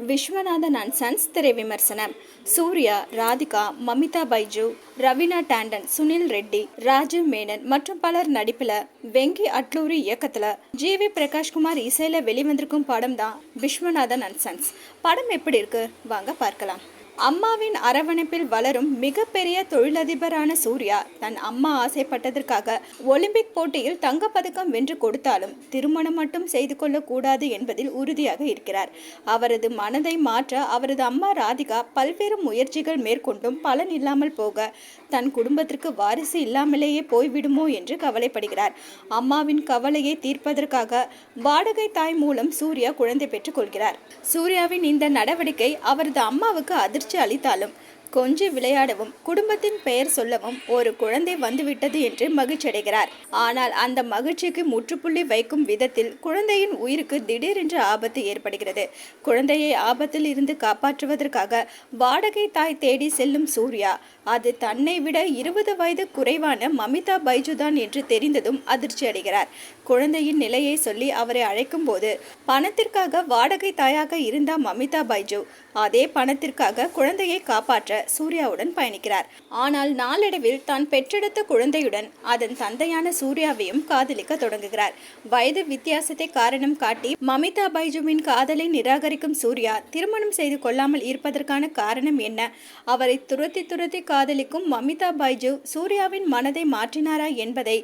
Viswanathan and sons திரை விமர்சனம். சூர்யா, ராதிகா, மமிதா பைஜு, ரவீனா டாண்டன், சுனில் ரெட்டி, ராஜீவ் மேனன் மற்றும் பலர் நடிப்புல வெங்கி அட்லூரி இயக்கத்துல ஜி.வி. பிரகாஷ்குமார் இசையில வெளிவந்திருக்கும் படம் தான் விஸ்வநாதன் அண்ட் சன்ஸ். படம் எப்படி இருக்கு வாங்க பார்க்கலாம். அம்மாவின் அரவணைப்பில் வளரும் மிகப்பெரிய தொழிலதிபரான சூர்யா தன் அம்மா ஆசைப்பட்டதற்காக ஒலிம்பிக் போட்டியில் தங்கப்பதக்கம் வென்று கொடுத்தாலும் திருமணம் மட்டும் செய்து கொள்ளக்கூடாது என்பதில் உறுதியாக இருக்கிறார். அவரது மனதை மாற்ற அவரது அம்மா ராதிகா பல்வேறு முயற்சிகள் மேற்கொண்டும் பலன் இல்லாமல் போக தன் குடும்பத்திற்கு வாரிசு இல்லாமலேயே போய்விடுமோ என்று கவலைப்படுகிறார். அம்மாவின் கவலையை தீர்ப்பதற்காக வாடகை தாய் மூலம் சூர்யா குழந்தை பெற்றுக் கொள்கிறார். சூர்யாவின் இந்த நடவடிக்கை அவரது அம்மாவுக்கு அதிர்ச்சி அளித்தாலும் கொஞ்சம் விளையாடவும் குடும்பத்தின் பெயர் சொல்லவும் ஒரு குழந்தை வந்துவிட்டது என்று மகிழ்ச்சியடைகிறார். ஆனால் அந்த மகிழ்ச்சிக்கு முற்றுப்புள்ளி வைக்கும் விதத்தில் குழந்தையின் உயிருக்கு திடீரென்று ஆபத்து ஏற்படுகிறது. குழந்தையை ஆபத்தில் இருந்து காப்பாற்றுவதற்காக வாடகை தாய் தேடி செல்லும் சூர்யா அது தன்னை விட 20 வயது குறைவான மமிதா பைஜு தான் என்று தெரிந்ததும் அதிர்ச்சி அடைகிறார். குழந்தையின் நிலையை சொல்லி அவரை அழைக்கும் போது பணத்திற்காக வாடகை தாயாக இருந்த மமிதா பைஜு அதே பணத்திற்காக குழந்தையை காப்பாற்ற சூர்யாவுடன் பயணிக்கிறார். ஆனால் நாளடைவில் தான் பெற்றெடுத்த குழந்தையுடன் அதன் தந்தையான சூர்யாவையும் காதலிக்க தொடங்குகிறார். வயது வித்தியாசத்தை காரணம் காட்டி மமிதா பைஜுவின் காதலை நிராகரிக்கும் சூர்யா திருமணம் செய்து கொள்ளாமல் இருப்பதற்கான காரணம் என்ன? அவரை துரத்தி துரத்தி காதலிக்கும் மமிதா பைஜு சூர்யாவின் மனதை மாற்றினாரா என்பதை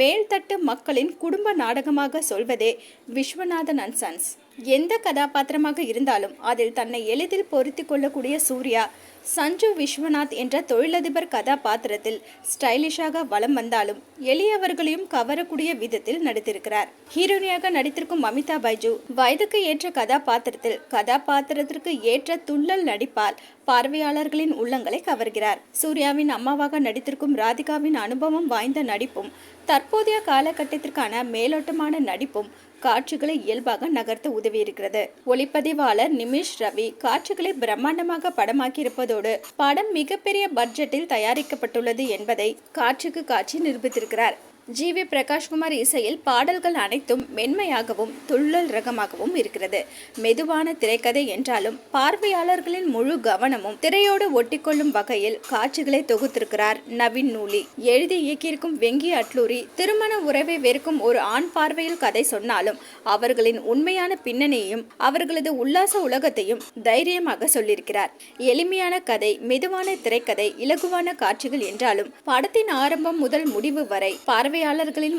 மேல்தட்டு மக்களின் குடும்ப நாடகமாக சொல்வதே விஸ்வநாதன் அண்ட் சன்ஸ். எந்த கதாபாத்திரமாக இருந்தாலும் அதில் தன்னை எளிதில் பொருத்தி கொள்ளக்கூடிய சூர்யா சஞ்சு விஸ்வநாத் என்ற தொழிலதிபர் கதாபாத்திரத்தில் ஸ்டைலிஷாக வலம் வந்தாலும் எளியவர்களையும் கவரக்கூடிய விதத்தில் நடித்திருக்கிறார். ஹீரோனியாக நடித்திருக்கும் மமிதா பைஜு வயதுக்கு ஏற்ற கதாபாத்திரத்திற்கு ஏற்ற துள்ளல் நடிப்பால் பார்வையாளர்களின் உள்ளங்களை கவர்கிறார். சூர்யாவின் அம்மாவாக நடித்திருக்கும் ராதிகாவின் அனுபவம் வாய்ந்த நடிப்பும் தற்போதைய காலகட்டத்திற்கான மேலோட்டமான நடிப்பும் காட்சிகளை இயல்பாக நகர்த்த உதவியிருக்கிறது. ஒளிப்பதிவாளர் நிமிஷ் ரவி காட்சிகளை பிரம்மாண்டமாக படமாக்கியிருப்பதோடு படம் மிகப்பெரிய பட்ஜெட்டில் தயாரிக்கப்பட்டுள்ளது என்பதை காட்சிக்கு காட்சி நிரூபித்திருக்கிறார். ஜி.வி. பிரகாஷ்குமார் இசையில் பாடல்கள் அனைத்தும் மென்மையாகவும் துள்ளல் ரகமாகவும் இருக்கிறது. மெதுவான திரைக்கதை என்றாலும் பார்வையாளர்களின் முழு கவனமும் திரையோடு ஒட்டிக்கொள்ளும் வகையில் காட்சிகளை தொகுத்திருக்கிறார் நவீன் நூலி. எழுதி இயக்கியிருக்கும் வெங்கி அட்லூரி திருமண உறவை வெறுக்கும் ஒரு ஆண் பார்வையில் கதை சொன்னாலும் அவர்களின் உண்மையான பின்னணியையும் அவர்களது உல்லாச உலகத்தையும் தைரியமாக சொல்லியிருக்கிறார். எளிமையான கதை, மெதுவான திரைக்கதை, இலகுவான காட்சிகள் என்றாலும் படத்தின் ஆரம்பம் முதல் முடிவு வரை பார்வையாளர்களின்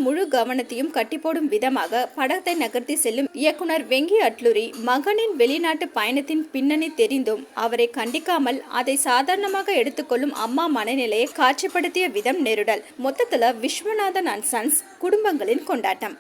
முழு கவனத்தையும் கட்டிப்போடும் விதமாக படத்தை நகர்த்தி செல்லும் இயக்குனர் வெங்கி அட்லூரி மகனின் வெளிநாட்டு பயணத்தின் பின்னணி தெரிந்தும் அவரை கண்டிக்காமல் அதை சாதாரணமாக எடுத்துக்கொள்ளும் அம்மா மனநிலையை காட்சிப்படுத்திய விதம் நெருடல். மொத்தத்துல விஸ்வநாதன் அண்ட் சன்ஸ் குடும்பங்களின் கொண்டாட்டம்.